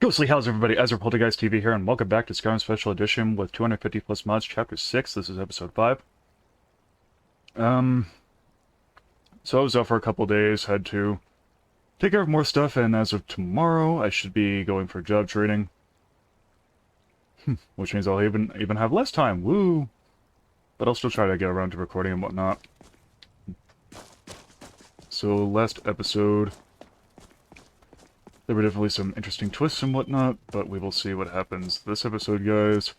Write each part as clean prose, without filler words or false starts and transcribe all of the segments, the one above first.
Ghostly, how's everybody? AzurePoltergeistTV here, and welcome back to Skyrim Special Edition with 250 plus mods, Chapter 6. This is Episode 5. So I was out for a couple days, had to take care of more stuff, and as of tomorrow, I should be going for job training. Which means I'll even have less time, woo! But I'll still try to get around to recording and whatnot. So, last episode, there were definitely some interesting twists and whatnot, but we will see what happens this episode, guys.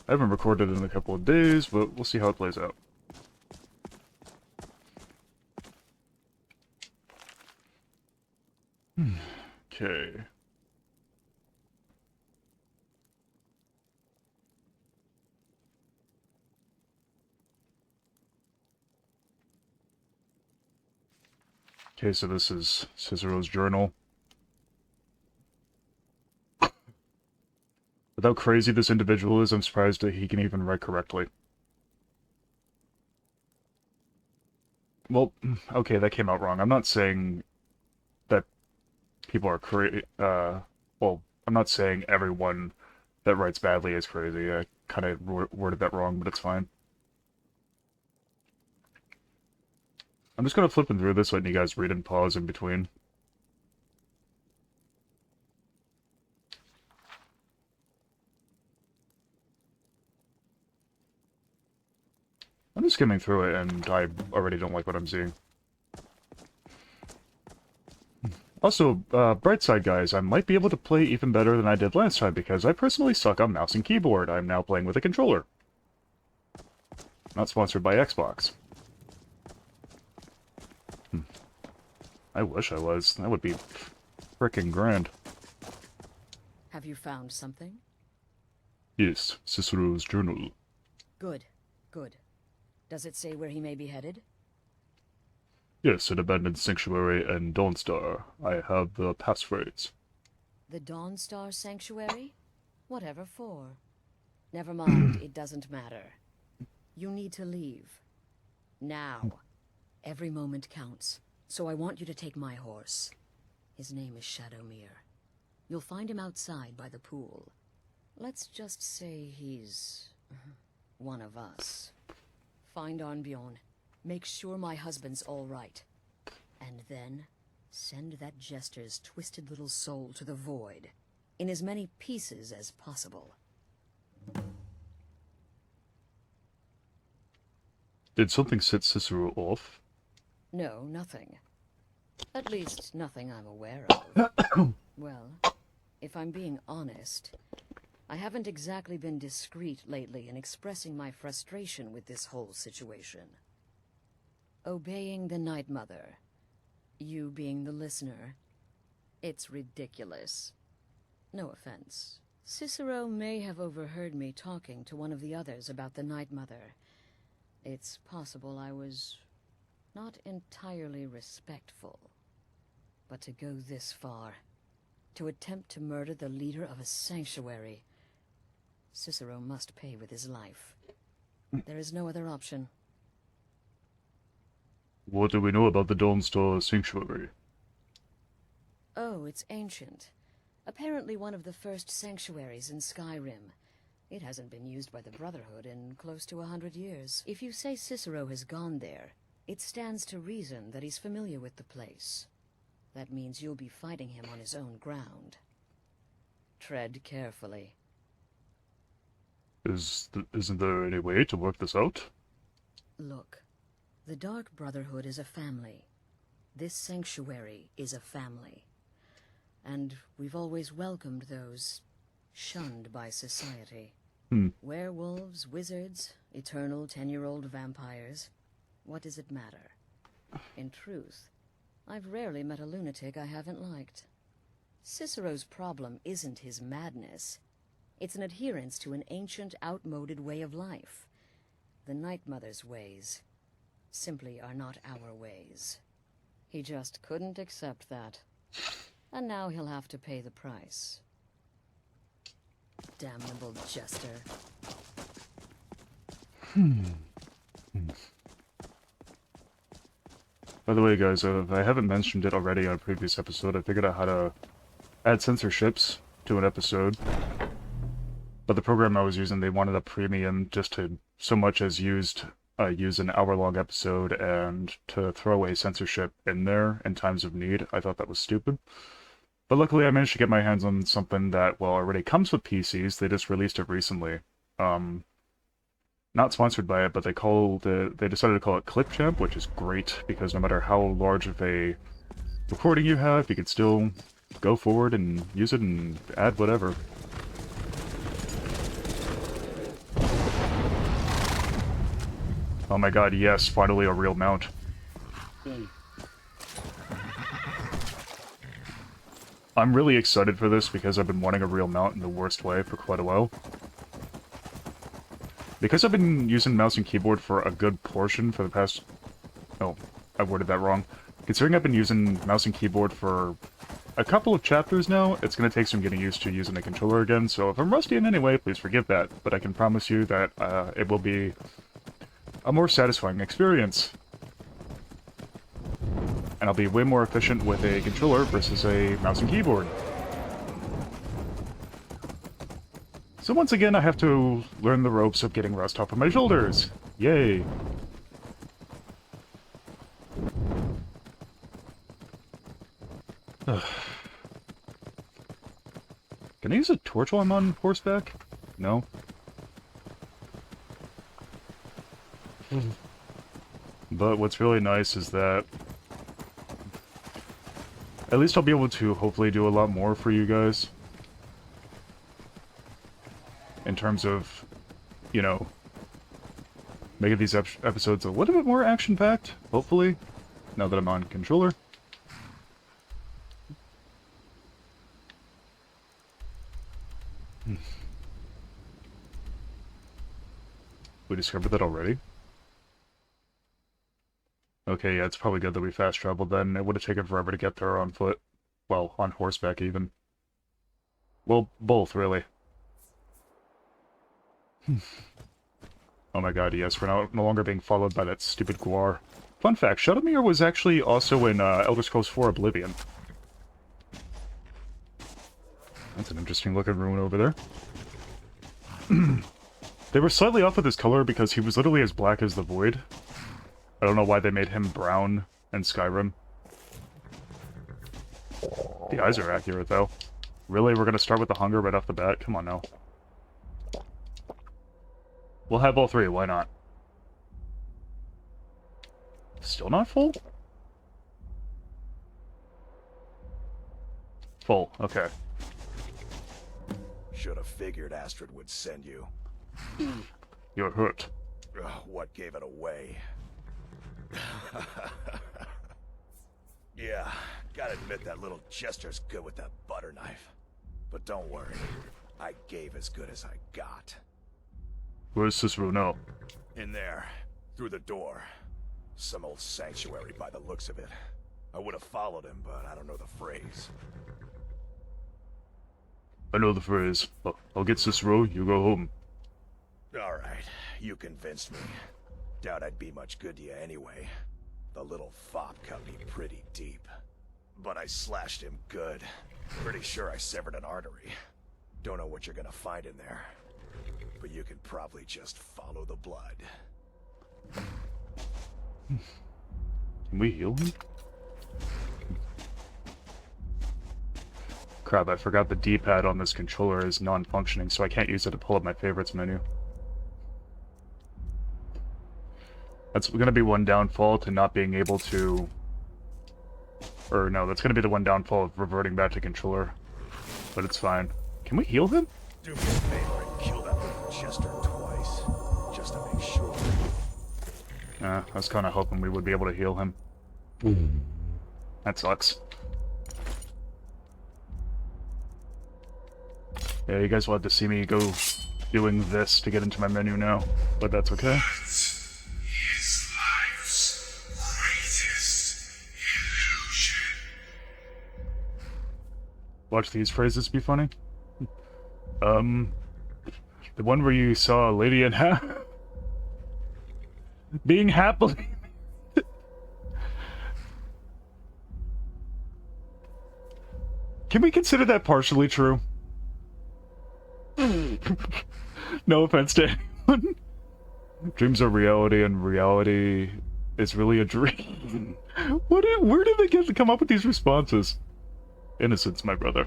I haven't recorded in a couple of days, but we'll see how it plays out. Okay. Okay, so this is Cicero's journal. With how crazy this individual is, I'm surprised that he can even write correctly. Well, okay, that came out wrong. I'm not saying that people are well, I'm not saying everyone that writes badly is crazy. I kind of worded that wrong, but it's fine. I'm just gonna flip through this, letting you guys read and pause in between. I'm just skimming through it, and I already don't like what I'm seeing. Also, bright side, guys, I might be able to play even better than I did last time, because I personally suck on mouse and keyboard. I'm now playing with a controller. Not sponsored by Xbox. I wish I was. That would be frickin' grand. Have you found something? Yes, Cicero's journal. Good, good. Does it say where he may be headed? Yes, an abandoned sanctuary and Dawnstar. I have the passphrase. The Dawnstar Sanctuary? Whatever for. Never mind, it doesn't matter. You need to leave. Now. Every moment counts, so I want you to take my horse. His name is Shadowmere. You'll find him outside by the pool. Let's just say he's one of us. Find Arnbjorn. Make sure my husband's all right. And then, send that jester's twisted little soul to the void, in as many pieces as possible. Did something set Cicero off? No, nothing. At least, nothing I'm aware of. Well, if I'm being honest, I haven't exactly been discreet lately in expressing my frustration with this whole situation. Obeying the Night Mother, you being the listener, it's ridiculous. No offense. Cicero may have overheard me talking to one of the others about the Night Mother. It's possible I was not entirely respectful. But to go this far, to attempt to murder the leader of a sanctuary, Cicero must pay with his life. There is no other option. What do we know about the Dawnstar Sanctuary? Oh, it's ancient. Apparently one of the first sanctuaries in Skyrim. It hasn't been used by the Brotherhood in close to 100 years. If you say Cicero has gone there, it stands to reason that he's familiar with the place. That means you'll be fighting him on his own ground. Tread carefully. Isn't there any way to work this out? Look, the Dark Brotherhood is a family. This sanctuary is a family. And we've always welcomed those shunned by society. Werewolves, wizards, eternal 10-year-old vampires. What does it matter? In truth, I've rarely met a lunatic I haven't liked. Cicero's problem isn't his madness. It's an adherence to an ancient, outmoded way of life. The Night Mother's ways simply are not our ways. He just couldn't accept that. And now he'll have to pay the price. Damnable jester. By the way, guys, if I haven't mentioned it already on a previous episode, I figured out how to add censorships to an episode. But the program I was using, they wanted a premium just to so much as use an hour-long episode and to throw away censorship in there in times of need. I thought that was stupid. But luckily I managed to get my hands on something that, well, already comes with PCs. They just released it recently. Not sponsored by it, but they decided to call it Clipchamp, which is great, because no matter how large of a recording you have, you can still go forward and use it and add whatever. Oh my god, yes, finally a real mount. I'm really excited for this because I've been wanting a real mount in the worst way for quite a while. Because I've been using mouse and keyboard for a good portion for the past... Oh, I worded that wrong. Considering I've been using mouse and keyboard for a couple of chapters now, it's going to take some getting used to using a controller again, so if I'm rusty in any way, please forgive that. But I can promise you that it will be a more satisfying experience. And I'll be way more efficient with a controller versus a mouse and keyboard. So once again, I have to learn the ropes of getting rust off of my shoulders. Yay! Can I use a torch while I'm on horseback? No? But what's really nice is that at least I'll be able to hopefully do a lot more for you guys. In terms of, you know, making these episodes a little bit more action-packed, hopefully, now that I'm on controller. We discovered that already? Okay, yeah, it's probably good that we fast traveled then. It would have taken forever to get there on foot. Well, on horseback even. Well, both, really. Oh my god, yes, we're no longer being followed by that stupid Guar. Fun fact, Shadowmere was actually also in Elder Scrolls 4 Oblivion. That's an interesting looking ruin over there. They were slightly off with his color because he was literally as black as the Void. I don't know why they made him brown in Skyrim. The eyes are accurate, though. Really? We're gonna start with the hunger right off the bat? Come on now. We'll have all three, why not? Still not full? Full, okay. Should have figured Astrid would send you. You're hurt. What gave it away? Yeah, gotta admit that little Chester's good with that butter knife. But don't worry, I gave as good as I got. Where's Cicero now? In there, through the door. Some old sanctuary by the looks of it. I would have followed him, but I don't know the phrase. I know the phrase. I'll get Cicero, you go home. Alright, you convinced me. Doubt I'd be much good to you anyway. The little fop cut me pretty deep. But I slashed him good. Pretty sure I severed an artery. Don't know what you're gonna find in there. But you can probably just follow the blood. Can we heal him? Crap, I forgot the D-pad on this controller is non-functioning, so I can't use it to pull up my favorites menu. That's gonna be one downfall to not being able to... Or no, that's gonna be the one downfall of reverting back to controller. But it's fine. Can we heal him? Do me a favor and kill that little Chester twice. Just to make sure. I was kinda hoping we would be able to heal him. That sucks. Yeah, you guys will have to see me go doing this to get into my menu now, but that's okay. His life's greatest illusion. Watch these phrases be funny. The one where you saw a lady in half being happily. Can we consider that partially true? No offense to anyone. Dreams are reality, and reality is really a dream. Where did they come up with these responses? Innocence, my brother.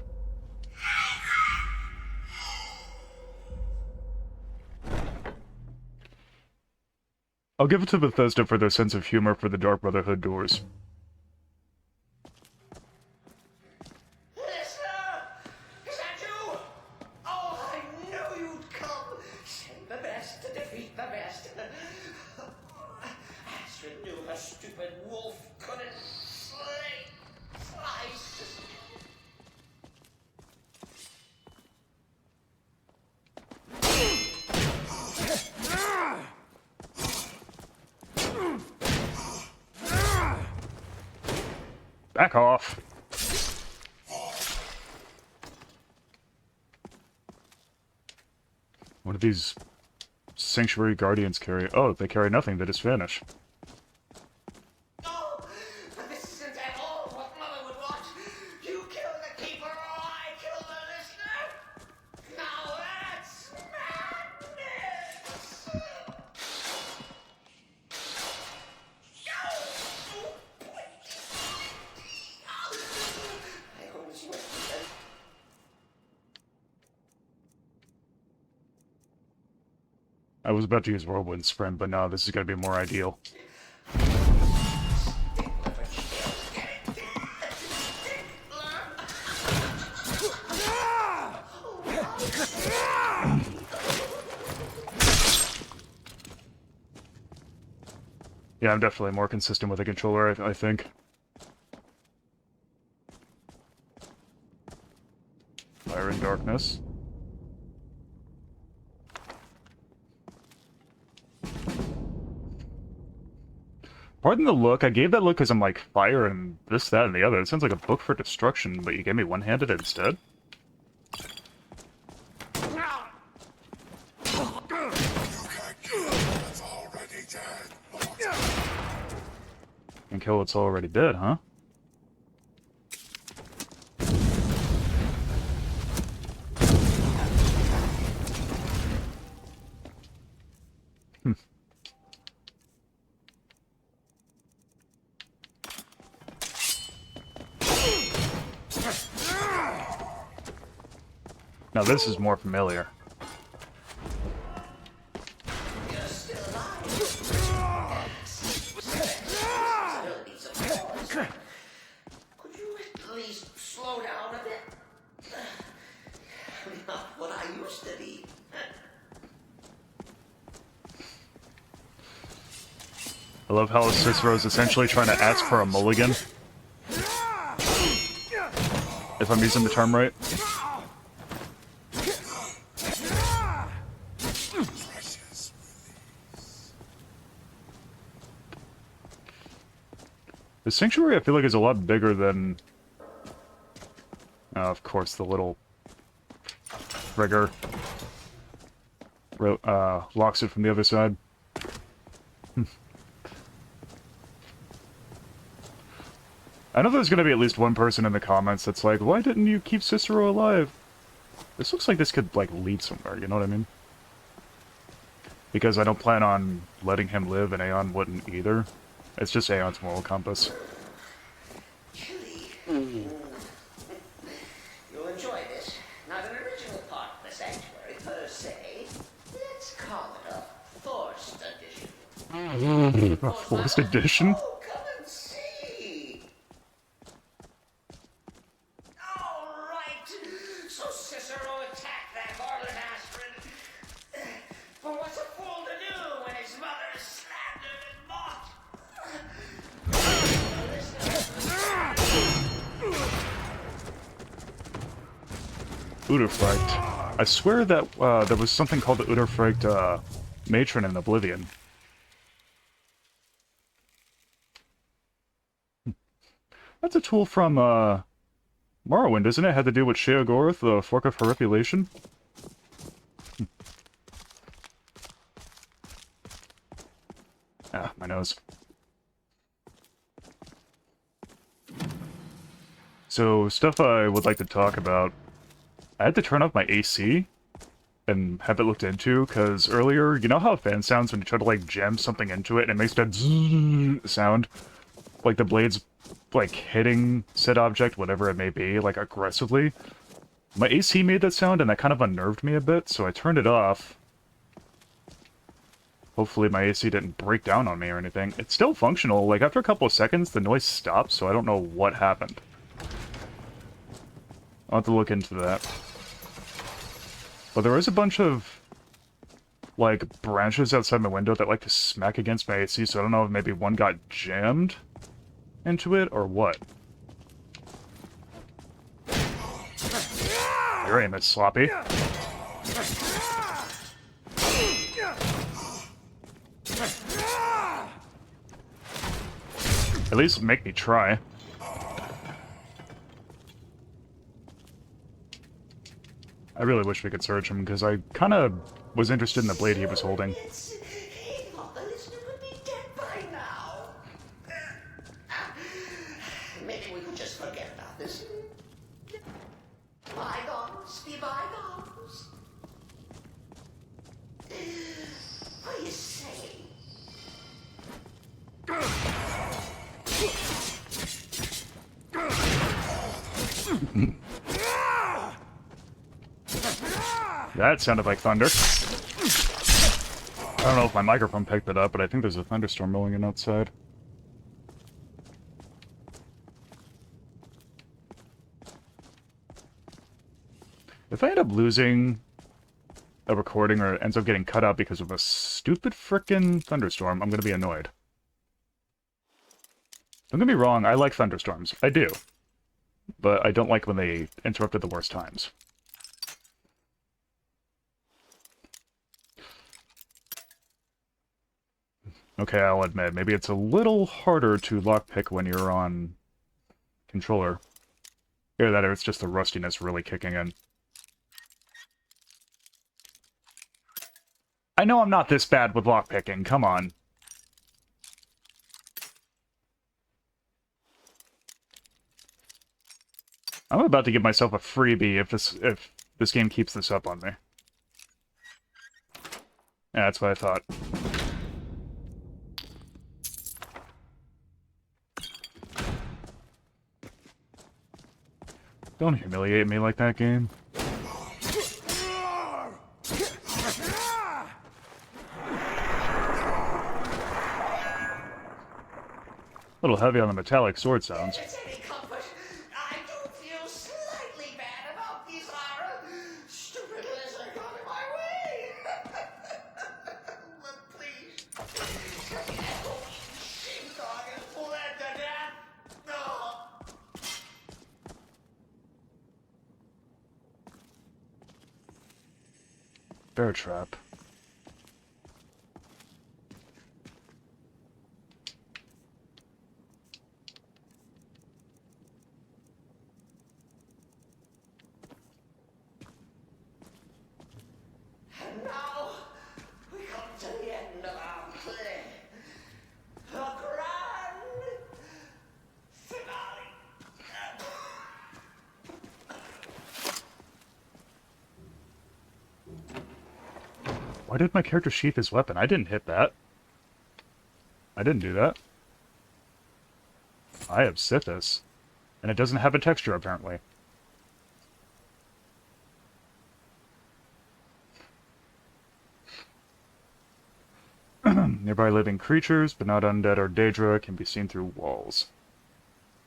I'll give it to Bethesda for their sense of humor for the Dark Brotherhood doors. Listener! Is that you? Oh, I knew you'd come. Send the best to defeat the best. Astrid knew her stupid wolf couldn't slice. Back off. What do these Sanctuary Guardians carry? Oh, they carry nothing, they just vanish. Oh, but this isn't at all what Mother would want. You kill the keeper or I kill the listener. Now that's madness. I always went with them. I was about to use Whirlwind Sprint, but no, this is gonna be more ideal. Yeah, I'm definitely more consistent with the controller, I think. Fire and darkness. Pardon the look, I gave that look because I'm like, fire and this, that, and the other. It sounds like a book for destruction, but you gave me one-handed instead? And kill what's already dead, huh? Now this is more familiar. You're still alive. Still needs a pause. Could you at least slow down a bit? Not what I used to be. I love how Cicero's essentially trying to ask for a mulligan. If I'm using the term right. The Sanctuary, I feel like, is a lot bigger than... of course, the little... rigger. Locks it from the other side. I know there's gonna be at least one person in the comments that's like, why didn't you keep Cicero alive? This looks like this could, like, lead somewhere, you know what I mean? Because I don't plan on letting him live, and Aeon wouldn't either. It's just Aeon's moral compass. Chilly. You'll enjoy this. Not an original part of the sanctuary per se. Let's call it a forced edition. A forced edition? Oh, come and see. All right. So Cicero attacked that varlet Astrid. But what's a fool to do when his mother is slandered and mocked? Uderfreight. I swear that there was something called the Uderfreight matron in Oblivion. That's a tool from Morrowind, isn't it? Had to do with Sheogorath, the Fork of Horripulation? Ah, my nose. So, stuff I would like to talk about. I had to turn off my AC and have it looked into, because earlier, you know how a fan sounds when you try to, like, jam something into it and it makes that zzzz sound? Like the blade's, like, hitting said object, whatever it may be, like, aggressively? My AC made that sound, and that kind of unnerved me a bit, so I turned it off. Hopefully my AC didn't break down on me or anything. It's still functional. Like, after a couple of seconds, the noise stops, so I don't know what happened. I'll have to look into that. But there is a bunch of, like, branches outside my window that like to smack against my AC, so I don't know if maybe one got jammed into it, or what. Your aim is sloppy. At least make me try. I really wish we could search him, because I kind of was interested in the blade he was holding. He thought the listener would be dead by now. Maybe we could just forget about this. Bygones be bygones. What do you say? That sounded like thunder. I don't know if my microphone picked it up, but I think there's a thunderstorm rolling in outside. If I end up losing a recording or it ends up getting cut out because of a stupid frickin' thunderstorm, I'm gonna be annoyed. Don't get me wrong, I like thunderstorms. I do. But I don't like when they interrupt at the worst times. Okay, I'll admit, maybe it's a little harder to lockpick when you're on controller. Either that or it's just the rustiness really kicking in. I know I'm not this bad with lockpicking, come on. I'm about to give myself a freebie if this game keeps this up on me. Yeah, that's what I thought. Don't humiliate me like that, game. A little heavy on the metallic sword sounds. It's any comfort. I do feel slightly bad about these stupid lizard got in my way. But please, take that whole sheepdog and bled to death. Oh. Bear trap. And now we come to the end of our play. The grand finale. Why did my character sheath his weapon? I didn't hit that. I didn't do that. I have Sithis. And it doesn't have a texture, apparently. Nearby living creatures, but not undead or Daedra, can be seen through walls.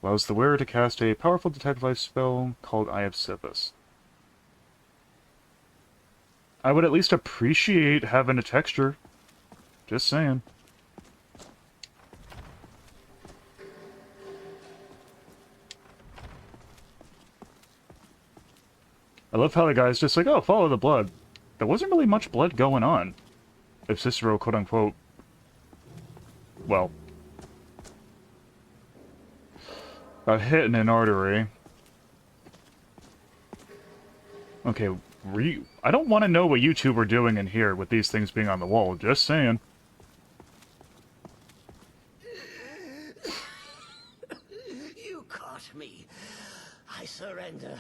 Allows the wearer to cast a powerful detect life spell called Eye of Sithis. I would at least appreciate having a texture. Just saying. I love how the guy's just like, oh, follow the blood. There wasn't really much blood going on. If Cicero, quote-unquote, well, got hit in an artery. Okay, I don't want to know what you two were doing in here with these things being on the wall, just saying. You caught me. I surrender.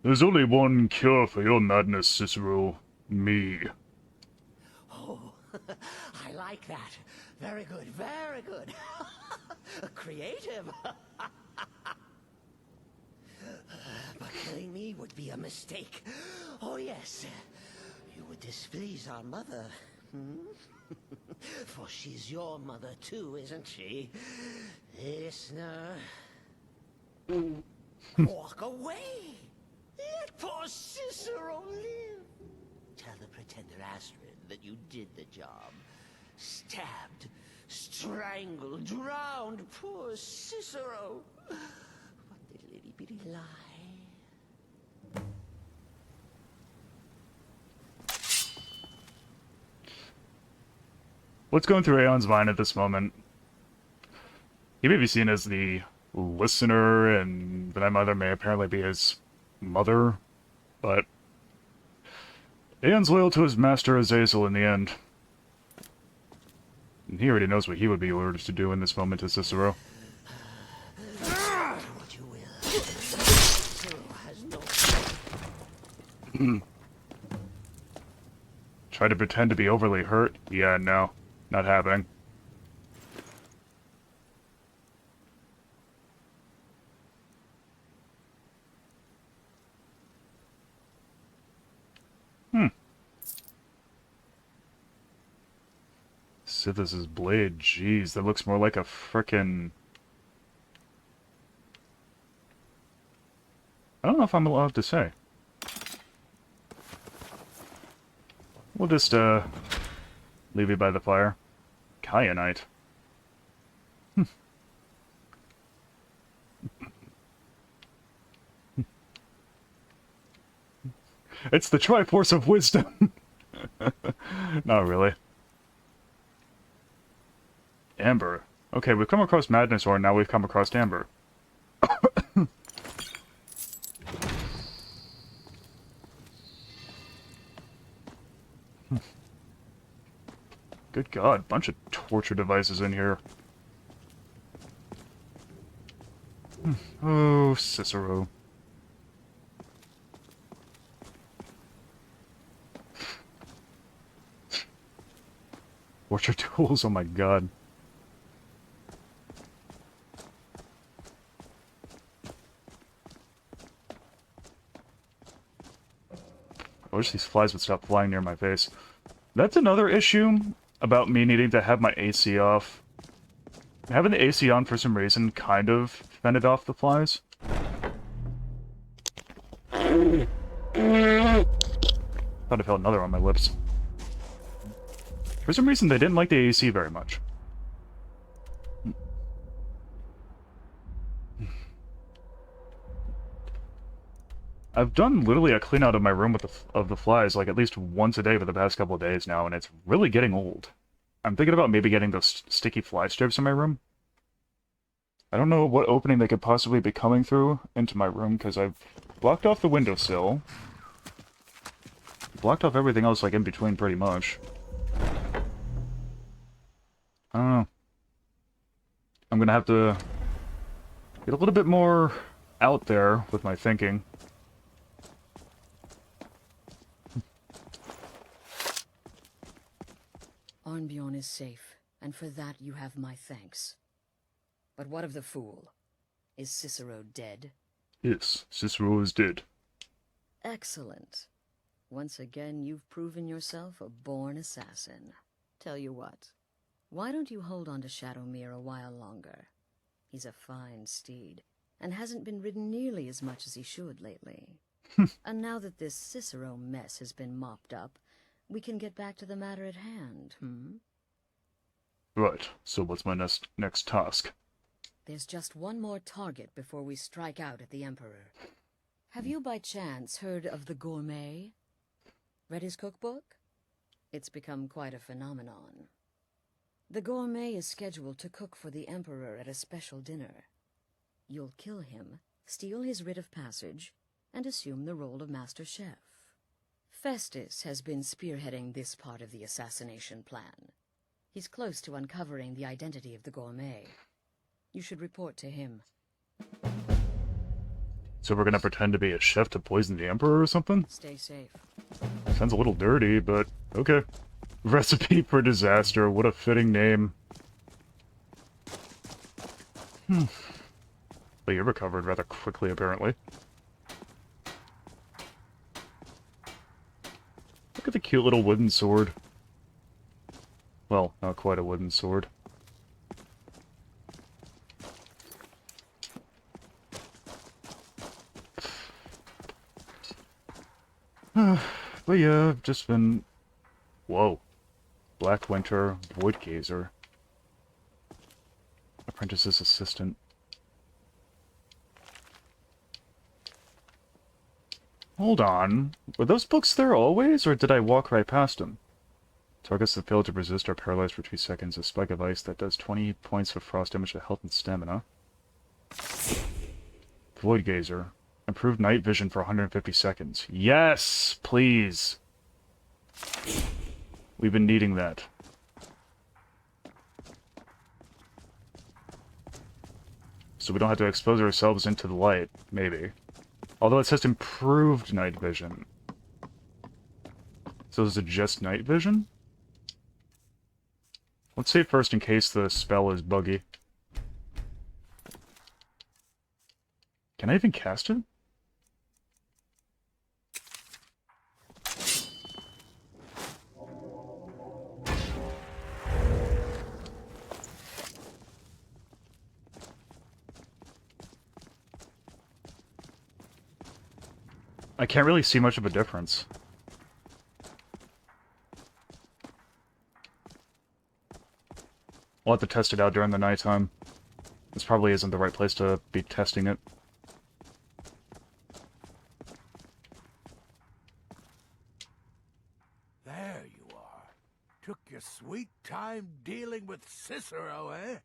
There's only one cure for your madness, Cicero. Me. Oh, I like that. Very good, very good. Creative. But killing me would be a mistake. Oh, yes. You would displease our mother. Hmm? For she's your mother too, isn't she? Listener. Walk away. Let poor Cicero live. Tell the pretender Astrid that you did the job. Stabbed, strangled, drowned poor Cicero. What little itty bitty lie. What's going through Aeon's mind at this moment? He may be seen as the listener, and the Night Mother may apparently be his mother, but Aeon's loyal to his master Azazel in the end. And he already knows what he would be ordered to do in this moment to Cicero. What you will. Cicero has no... Try to pretend to be overly hurt? Yeah, no. Not happening. Sithis' blade, jeez, that looks more like a frickin'... I don't know if I'm allowed to say. We'll just, leave you by the fire. Kyanite. It's the Triforce of Wisdom! Not really. Amber. Okay, we've come across Madness Horn, now we've come across Amber. Good God, bunch of torture devices in here. Oh, Cicero. Torture tools, oh my God. I wish these flies would stop flying near my face. That's another issue about me needing to have my AC off. Having the AC on for some reason kind of fended off the flies. Thought I felt another on my lips. For some reason, they didn't like the AC very much. I've done literally a clean out of my room with the flies like at least once a day for the past couple of days now, and it's really getting old. I'm thinking about maybe getting those sticky fly strips in my room. I don't know what opening they could possibly be coming through into my room, because I've blocked off the windowsill. Blocked off everything else, like, in between, pretty much. I don't know. I'm gonna have to get a little bit more out there with my thinking. Arnbjorn is safe, and for that you have my thanks. But what of the fool? Is Cicero dead? Yes, Cicero is dead. Excellent. Once again, you've proven yourself a born assassin. Tell you what, why don't you hold on to Shadowmere a while longer? He's a fine steed, and hasn't been ridden nearly as much as he should lately. And now that this Cicero mess has been mopped up, we can get back to the matter at hand, Right, so what's my next task? There's just one more target before we strike out at the Emperor. Have you by chance heard of the Gourmet? Read his cookbook? It's become quite a phenomenon. The Gourmet is scheduled to cook for the Emperor at a special dinner. You'll kill him, steal his writ of passage, and assume the role of Master Chef. Festus has been spearheading this part of the assassination plan. He's close to uncovering the identity of the Gourmet. You should report to him. So we're gonna pretend to be a chef to poison the Emperor or something? Stay safe. Sounds a little dirty, but okay. Recipe for disaster, what a fitting name. But you recovered rather quickly, apparently. Look at the cute little wooden sword. Well, not quite a wooden sword. But yeah, I've just been... Whoa. Black Winter, Void Gazer. Apprentice's assistant. Hold on. Were those books there always, or did I walk right past them? Targets that fail to resist are paralyzed for 2 seconds. A spike of ice that does 20 points of frost damage to health and stamina. Void Gazer. Improved night vision for 150 seconds. Yes! Please! We've been needing that. So we don't have to expose ourselves into the light, maybe. Although it says improved night vision. So is it just night vision? Let's save first in case the spell is buggy. Can I even cast it? I can't really see much of a difference. We'll have to test it out during the nighttime. This probably isn't the right place to be testing it. There you are. Took your sweet time dealing with Cicero, eh?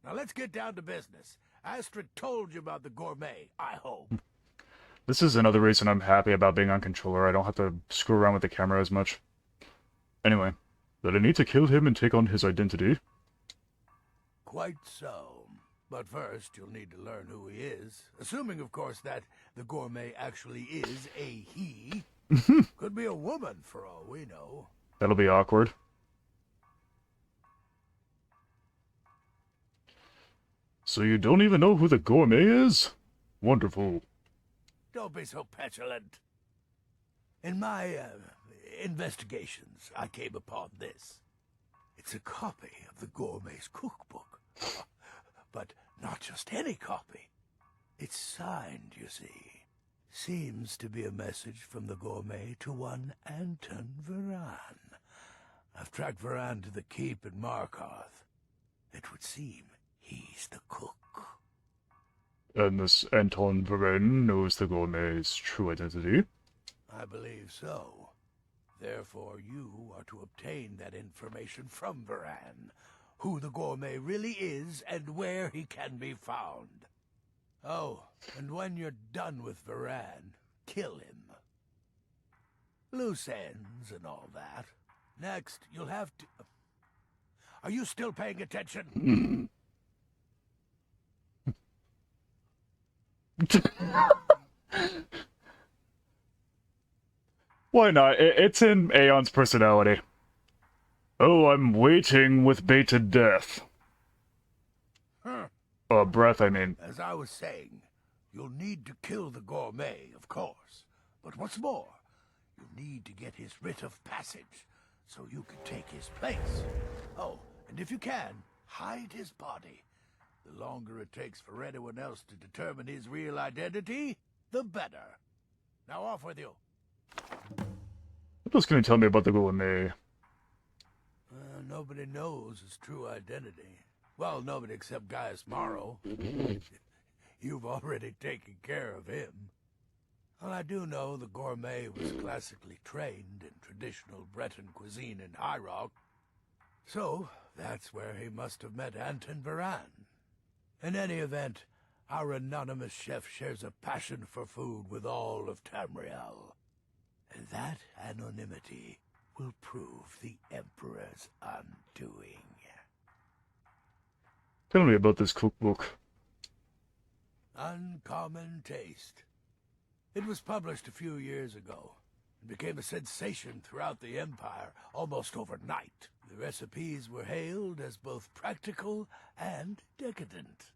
Now let's get down to business. Astrid told you about the gourmet, I hope. This is another reason I'm happy about being on controller. I don't have to screw around with the camera as much. Anyway, that I need to kill him and take on his identity. Quite so. But first, you'll need to learn who he is. Assuming, of course, that the gourmet actually is a he. Could be a woman, for all we know. That'll be awkward. So you don't even know who the gourmet is? Wonderful. Don't be so petulant. In my investigations, I came upon this. It's a copy of the gourmet's cookbook. But not just any copy. It's signed, you see. Seems to be a message from the gourmet to one Anton Varan. I've tracked Varan to the keep in Markarth. It would seem he's the cook. And this Anton Varenne knows the gourmet's true identity? I believe so. Therefore, you are to obtain that information from Varan, who the gourmet really is and where he can be found. Oh, and when you're done with Varan, kill him. Loose ends and all that. Next, you'll have to... Are you still paying attention? Why not? It's in Aeon's personality. Oh, I'm waiting with bated death. Huh. Breath, I mean. As I was saying, you'll need to kill the gourmet, of course. But what's more, you need to get his writ of passage, so you can take his place. Oh, and if you can, hide his body. The longer it takes for anyone else to determine his real identity, the better. Now off with you. What else can you tell me about the gourmet? Nobody knows his true identity. Well, nobody except Gaius Morrow. You've already taken care of him. Well, I do know the gourmet was classically trained in traditional Breton cuisine in High Rock. So, that's where he must have met Anton Varan. In any event, our anonymous chef shares a passion for food with all of Tamriel. And that anonymity will prove the Emperor's undoing. Tell me about this cookbook. Uncommon taste. It was published a few years ago. It became a sensation throughout the Empire almost overnight. The recipes were hailed as both practical and decadent.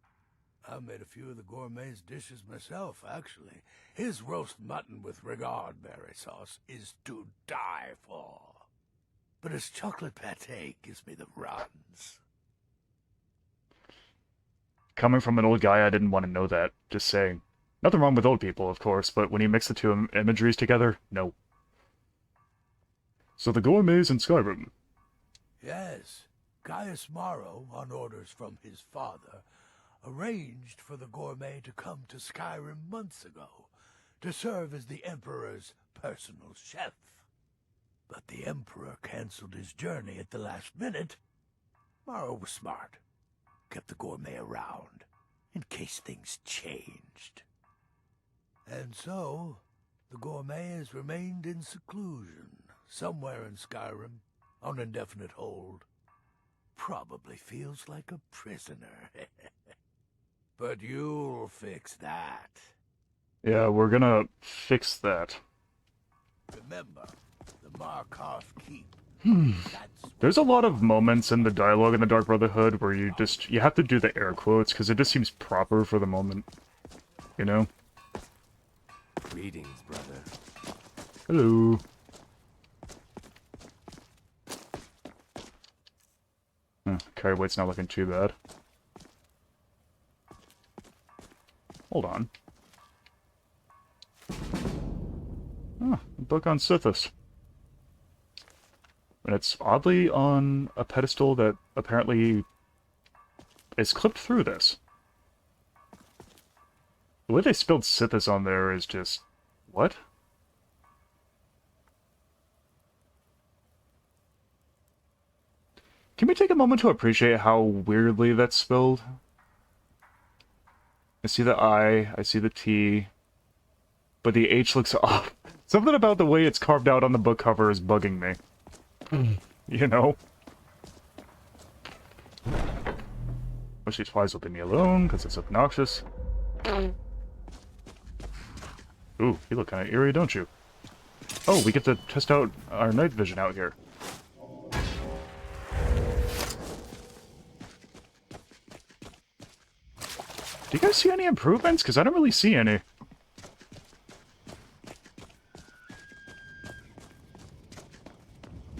I made a few of the gourmet's dishes myself, actually. His roast mutton with regard berry sauce is to die for. But his chocolate pate gives me the runs. Coming from an old guy, I didn't want to know that. Just saying. Nothing wrong with old people, of course, but when you mix the two imageries together, no. So the gourmets in Skyrim. Yes, Gaius Morrow, on orders from his father, arranged for the gourmet to come to Skyrim months ago to serve as the Emperor's personal chef. But the Emperor canceled his journey at the last minute. Morrow was smart. Kept the gourmet around, in case things changed. And so, the gourmet has remained in seclusion, somewhere in Skyrim, on indefinite hold. Probably feels like a prisoner. But you'll fix that. Yeah, we're gonna fix that. Remember, the Markarth Keep. There's a lot of moments in the dialogue in the Dark Brotherhood where you have to do the air quotes, because it just seems proper for the moment. You know? Greetings, brother. Hello. Carry weight's not looking too bad. Hold on. Oh, a book on Sithis. And it's oddly on a pedestal that apparently is clipped through this. The way they spelled Sithis on there is just... what? Can we take a moment to appreciate how weirdly that's spelled? I see the I see the T, but the H looks off. Something about the way it's carved out on the book cover is bugging me. You know? Wish these flies would leave me alone, because it's obnoxious. Ooh, you look kind of eerie, don't you? Oh, we get to test out our night vision out here. Do you guys see any improvements? Because I don't really see any.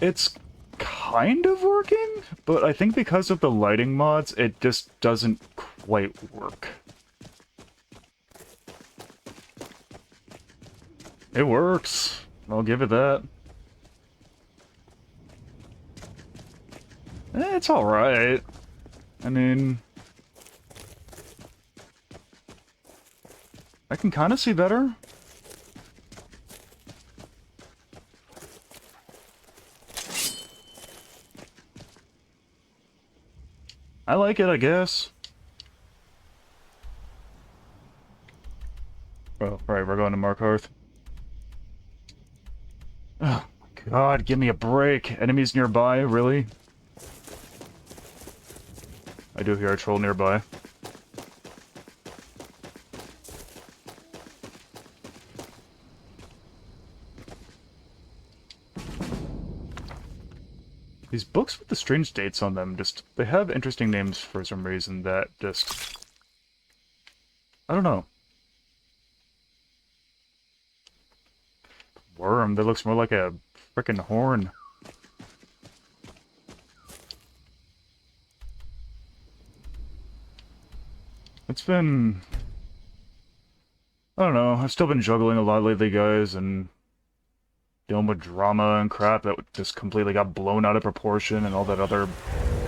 It's kind of working, but I think because of the lighting mods, it just doesn't quite work. It works. I'll give it that. It's alright. I mean... I can kind of see better. I like it, I guess. Oh, right, we're going to Markarth. Oh, my God, give me a break. Enemies nearby, really? I do hear a troll nearby. These books with the strange dates on them, they have interesting names for some reason that I don't know. Worm, that looks more like a frickin' horn. It's been... I don't know, I've still been juggling a lot lately, guys, and... dealing with drama and crap that just completely got blown out of proportion and all that other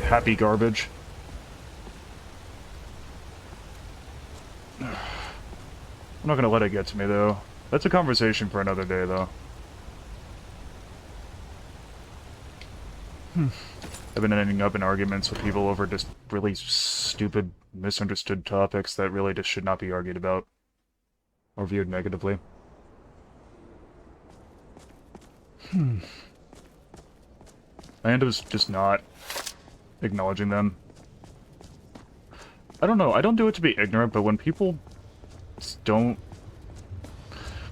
happy garbage. I'm not gonna let it get to me, though. That's a conversation for another day, though. I've been ending up in arguments with people over just really stupid, misunderstood topics that really just should not be argued about or viewed negatively. I end up just not acknowledging them. I don't know, I don't do it to be ignorant, but when people Just don't...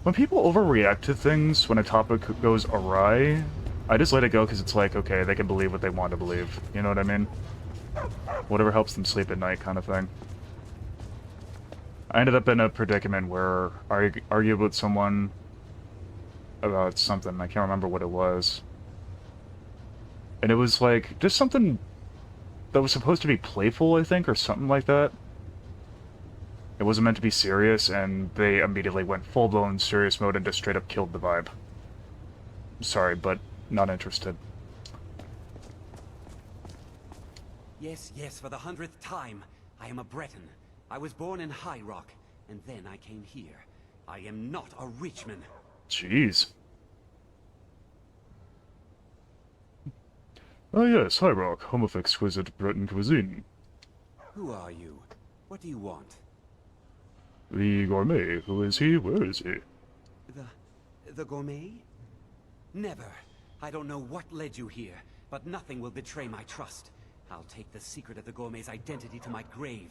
When people overreact to things, when a topic goes awry, I just let it go because it's like, okay, they can believe what they want to believe. You know what I mean? Whatever helps them sleep at night kind of thing. I ended up in a predicament where I argued with someone about something. I can't remember what it was. And it was like, just something that was supposed to be playful, I think, or something like that. It wasn't meant to be serious, and they immediately went full-blown serious mode and just straight up killed the vibe. Sorry, but not interested. Yes, yes, for the 100th time. I am a Breton. I was born in High Rock, and then I came here. I am not a Richman. Jeez. Oh yes, High Rock, home of exquisite Breton cuisine. Who are you? What do you want? The gourmet, who is he? Where is he? The gourmet? Never. I don't know what led you here, but nothing will betray my trust. I'll take the secret of the gourmet's identity to my grave.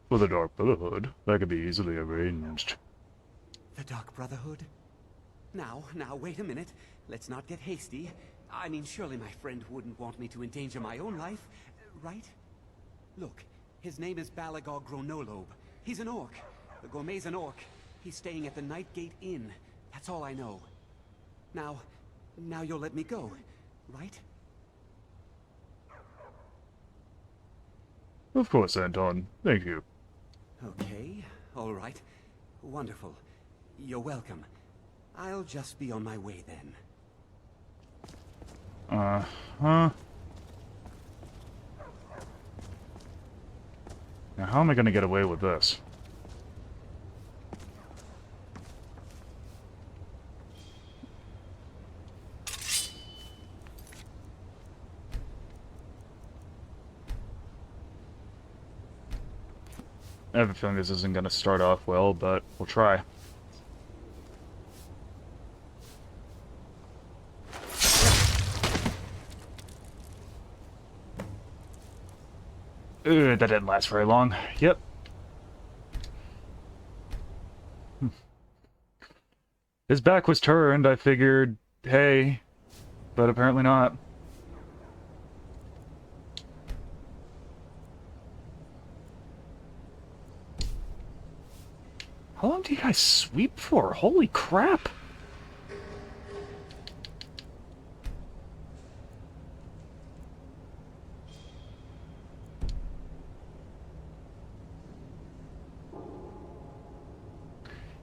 For the Dark Brotherhood, that could be easily arranged. The Dark Brotherhood? Now, wait a minute. Let's not get hasty. I mean, surely my friend wouldn't want me to endanger my own life, right? Look, his name is Balagog Gronolobe. He's an orc. The gourmet's an orc. He's staying at the Nightgate Inn. That's all I know. Now you'll let me go, right? Of course, Anton. Thank you. Okay, all right. Wonderful. You're welcome. I'll just be on my way then. Uh-huh. Now, how am I gonna get away with this? I have a feeling this isn't gonna start off well, but we'll try. That didn't last very long. Yep. His back was turned, I figured, hey, but apparently not. How long do you guys sweep for? Holy crap!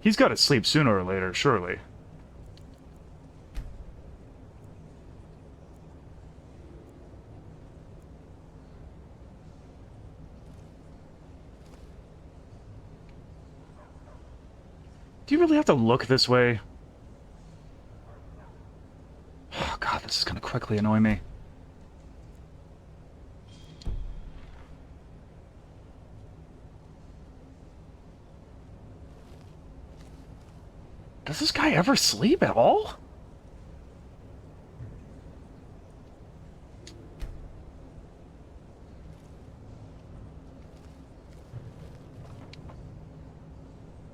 He's got to sleep sooner or later, surely. Do you really have to look this way? Oh god, this is gonna quickly annoy me. Does this guy ever sleep at all?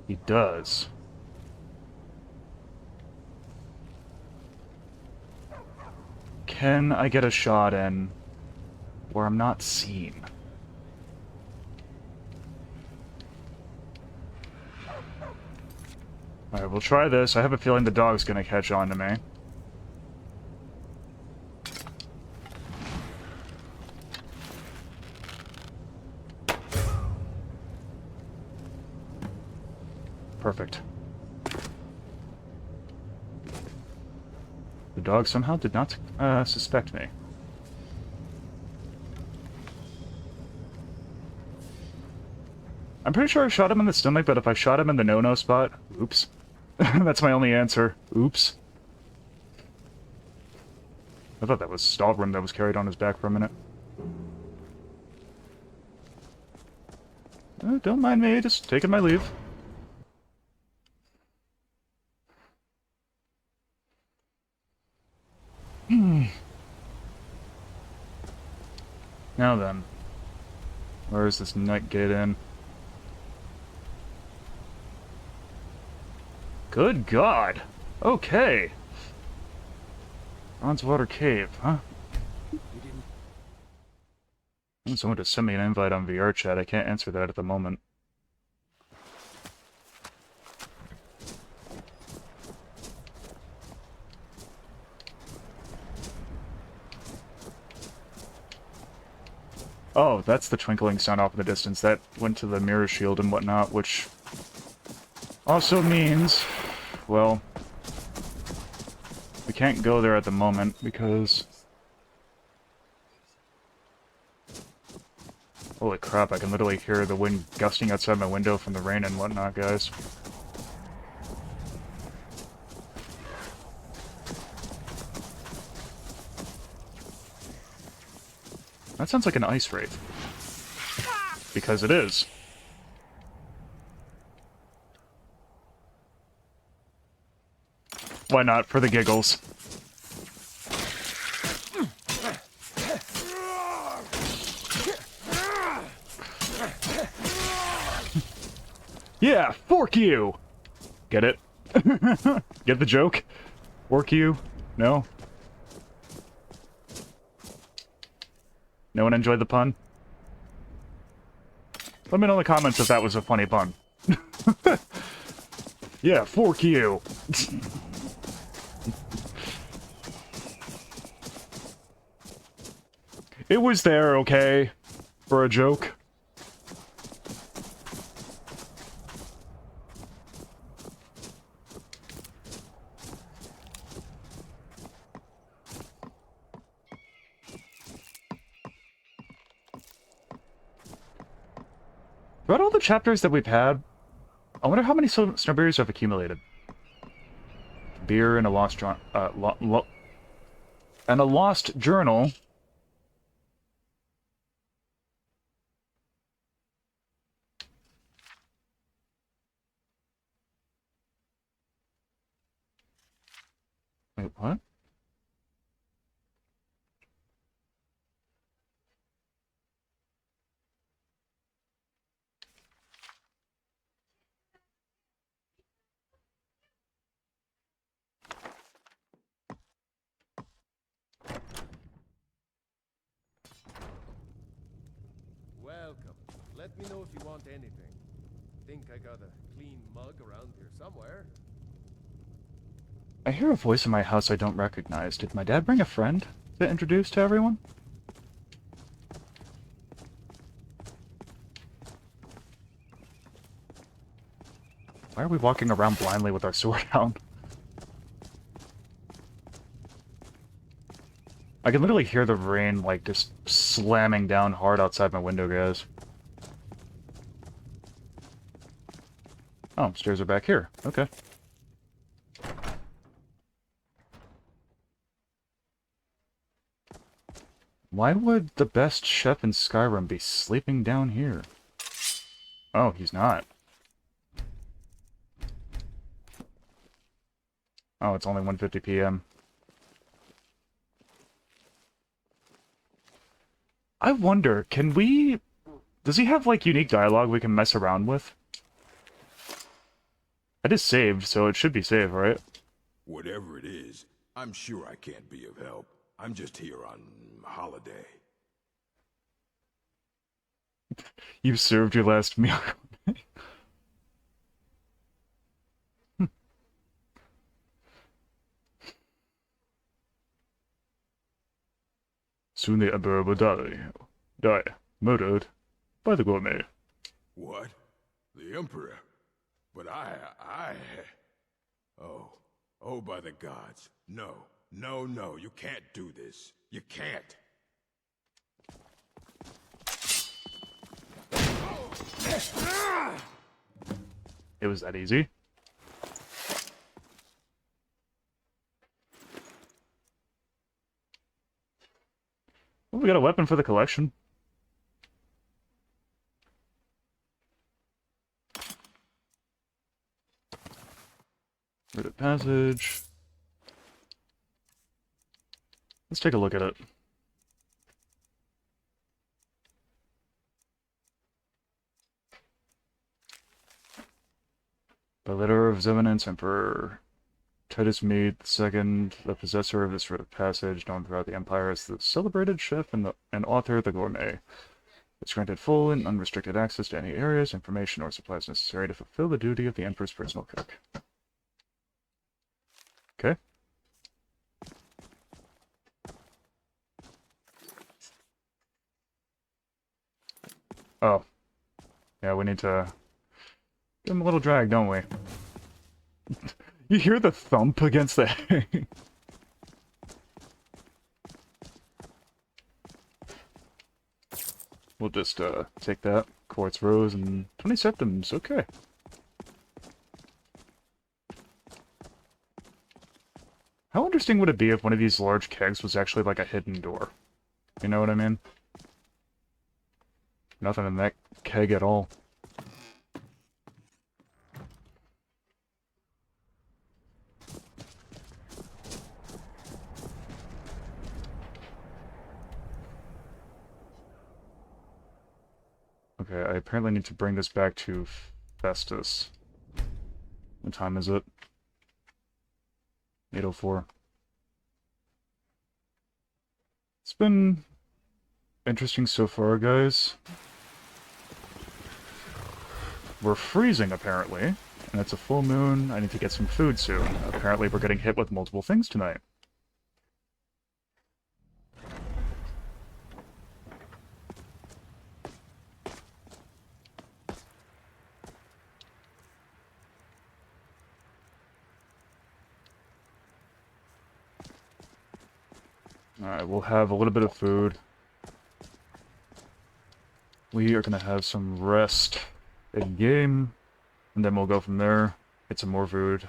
He does. Can I get a shot in where I'm not seen? Alright, we'll try this. I have a feeling the dog's gonna catch on to me. Perfect. The dog somehow did not suspect me. I'm pretty sure I shot him in the stomach, but if I shot him in the no-no spot... Oops. That's my only answer. Oops. I thought that was Stalgrim that was carried on his back for a minute. Don't mind me, just taking my leave. Now then. Where is this Nightgate Inn? Good God. Okay. Bronze Water Cave, huh? Someone just sent me an invite on VR chat. I can't answer that at the moment. Oh, that's the twinkling sound off in the distance. That went to the mirror shield and whatnot, which also means, well, we can't go there at the moment because... Holy crap, I can literally hear the wind gusting outside my window from the rain and whatnot, guys. That sounds like an ice wraith. Because it is. Why not, for the giggles? Yeah, fork you! Get it? Get the joke? Fork you? No? No one enjoyed the pun? Let me know in the comments if that was a funny pun. Yeah, fork you! It was there, okay? For a joke. Throughout all the chapters that we've had, I wonder how many snowberries I've accumulated. Beer and a lost and a lost journal. Wait, what? Welcome. Let me know if you want anything. Think I got a clean mug around here somewhere. I hear a voice in my house I don't recognize. Did my dad bring a friend to introduce to everyone? Why are we walking around blindly with our sword out? I can literally hear the rain, like, just slamming down hard outside my window, guys. Oh, stairs are back here. Okay. Why would the best chef in Skyrim be sleeping down here? Oh, he's not. Oh, it's only 1:50 p.m. I wonder, can we... Does he have, like, unique dialogue we can mess around with? I just saved, so it should be safe, right? Whatever it is, I'm sure I can't be of help. I'm just here on holiday. You served your last meal. Soon the Emperor will die, murdered by the gourmet. What? The Emperor? But Oh, by the gods. No, you can't do this. You can't. It was that easy. Well, we got a weapon for the collection. Rid of passage. Let's take a look at it. By letter of eminence, Emperor Titus Mede II, the possessor of this rite of passage, known throughout the Empire as the celebrated chef and author of the Gourmet, is granted full and unrestricted access to any areas, information, or supplies necessary to fulfill the duty of the Emperor's personal cook. Okay. Oh. Yeah, we need to give him a little drag, don't we? You hear the thump against the hay? We'll just take that. Quartz rose and 20 septims. Okay. How interesting would it be if one of these large kegs was actually like a hidden door? You know what I mean? Nothing in that keg at all. Okay, I apparently need to bring this back to Festus. What time is it? 8:04. It's been interesting so far, guys. We're freezing, apparently, and it's a full moon. I need to get some food soon. Apparently we're getting hit with multiple things tonight. Alright, we'll have a little bit of food. We are going to have some rest in-game, and then we'll go from there, get some more food.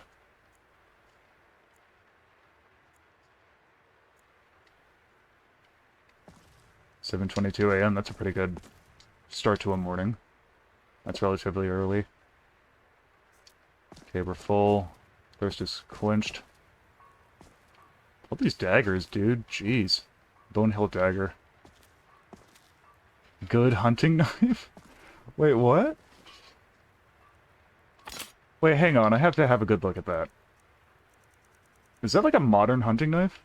$7:22 a.m., that's a pretty good start to a morning. That's relatively early. Okay, we're full. Thirst is quenched. All these daggers, dude. Jeez. Bonehill dagger. Good hunting knife? Wait, what? Wait, hang on. I have to have a good look at that. Is that like a modern hunting knife?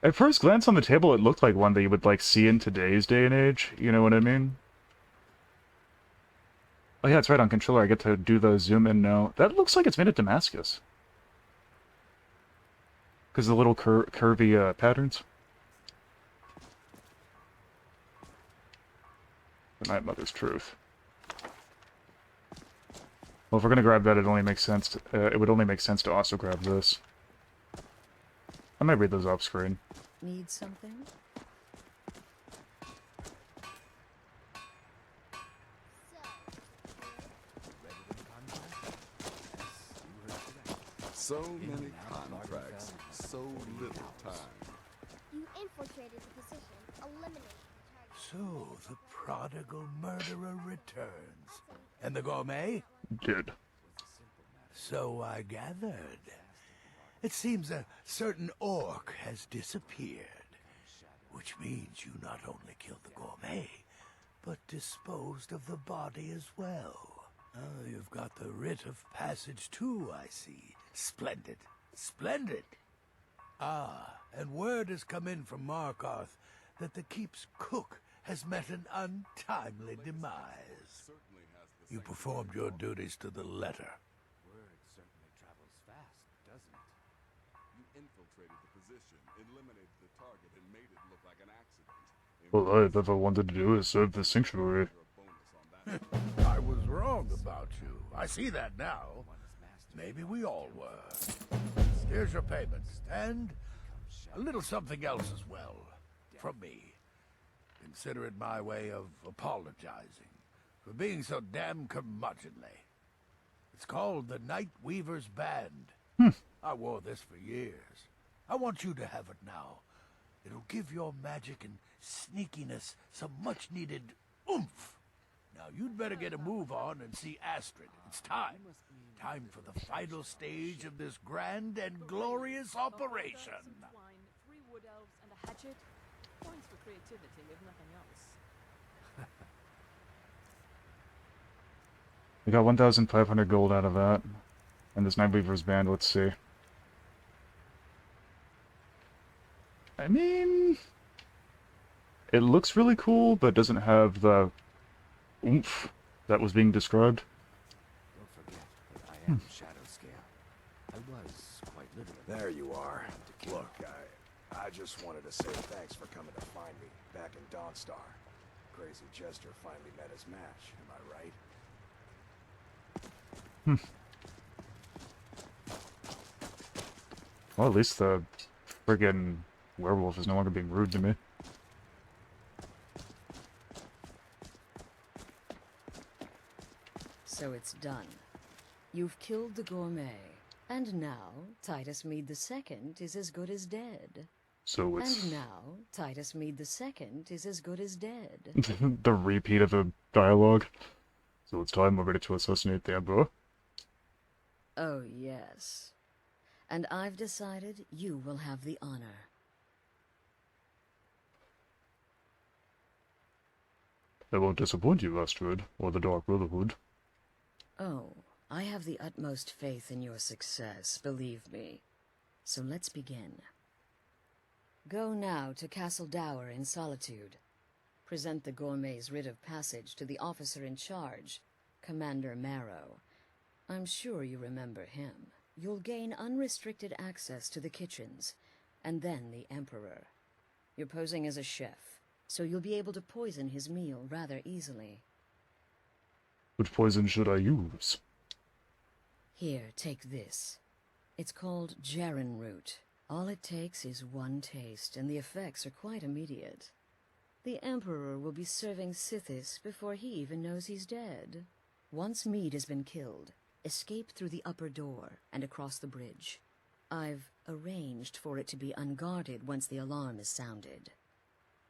At first glance on the table, it looked like one that you would, like, see in today's day and age. You know what I mean? Oh yeah, it's right on controller. I get to do the zoom in now. That looks like it's made of Damascus. Because the little curvy patterns. The Night Mother's Truth. Well, if we're gonna grab that, it only makes sense. It would only make sense to also grab this. I might read those off screen. Need something? So many contracts, so little time. You infiltrated the position, eliminated the target. So, the prodigal murderer returns. And the gourmet? Did. So I gathered. It seems a certain orc has disappeared. Which means you not only killed the gourmet, but disposed of the body as well. Oh, you've got the writ of passage too, I see. Splendid. Splendid. Ah, and word has come in from Markarth that the keep's cook has met an untimely demise. You performed your duties to the letter. Word certainly travels fast, doesn't it? You infiltrated the position, eliminated the target, and made it look like an accident. All I've ever wanted to do is serve the sanctuary. I was wrong about you. I see that now. Maybe we all were. Here's your payment, and a little something else as well, from me. Consider it my way of apologizing for being so damn curmudgeonly. It's called the Night Weaver's Band. I wore this for years. I want you to have it now. It'll give your magic and sneakiness some much-needed oomph. Now, you'd better get a move on and see Astrid. It's time. Time for the final stage of this grand and glorious operation. Wine, 3 wood elves, and a hatchet. Points for creativity, if nothing else. We got 1,500 gold out of that. And this Night Weaver's band, let's see. I mean... It looks really cool, but doesn't have the oomph that was being described. Don't forget that I am Shadow Scale. I was quite literally. There you are. Look, I just wanted to say thanks for coming to find me back in Dawnstar. Crazy Jester finally met his match, am I right? Well, at least the friggin' werewolf is no longer being rude to me. So it's done. You've killed the gourmet. And now, Titus Mead II is as good as dead. So it's... And now, Titus Mead II is as good as dead. the repeat of the dialogue. So it's time we're ready to assassinate the Emperor. Oh, yes. And I've decided you will have the honor. I won't disappoint you, Astrid, or the Dark Brotherhood. Oh, I have the utmost faith in your success, believe me. So let's begin. Go now to Castle Dower in Solitude. Present the gourmet's writ of passage to the officer in charge, Commander Marrow. I'm sure you remember him. You'll gain unrestricted access to the kitchens, and then the Emperor. You're posing as a chef, so you'll be able to poison his meal rather easily. Which poison should I use? Here, take this. It's called Jaren root. All it takes is one taste, and the effects are quite immediate. The Emperor will be serving Sithis before he even knows he's dead. Once Mead has been killed, escape through the upper door and across the bridge. I've arranged for it to be unguarded once the alarm is sounded.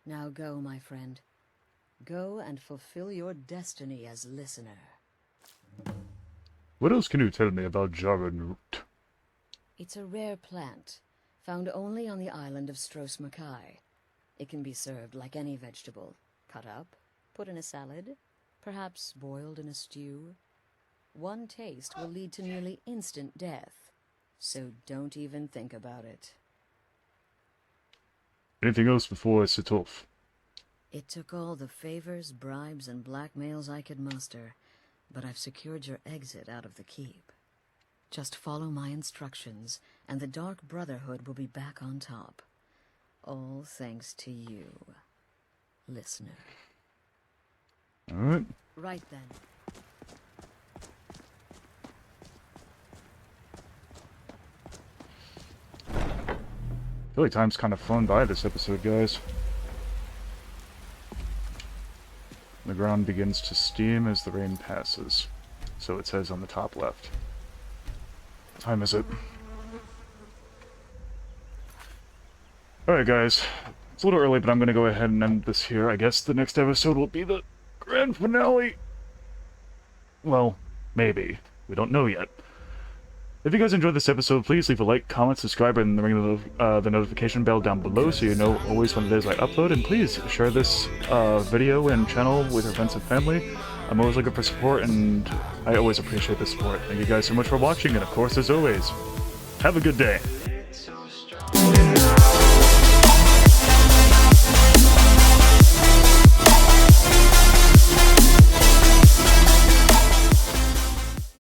Now go, my friend. Go and fulfill your destiny as listener. What else can you tell me about Jaren root? It's a rare plant, found only on the island of Stros Makai. It can be served like any vegetable, cut up, put in a salad, perhaps boiled in a stew. One taste will lead to nearly instant death, so don't even think about it. Anything else before I sit off? It took all the favors, bribes, and blackmails I could muster, but I've secured your exit out of the keep. Just follow my instructions, and the Dark Brotherhood will be back on top. All thanks to you, listener. Alright. Right then. I feel like time's kind of flown by this episode, guys. The ground begins to steam as the rain passes. So it says on the top left. What time is it? Alright guys, it's a little early, but I'm going to go ahead and end this here. I guess the next episode will be the grand finale. Well, maybe. We don't know yet. If you guys enjoyed this episode, please leave a like, comment, subscribe, and ring the notification bell down below so you know always when it is I upload. And please share this video and channel with your friends and family. I'm always looking for support, and I always appreciate the support. Thank you guys so much for watching, and of course, as always, have a good day.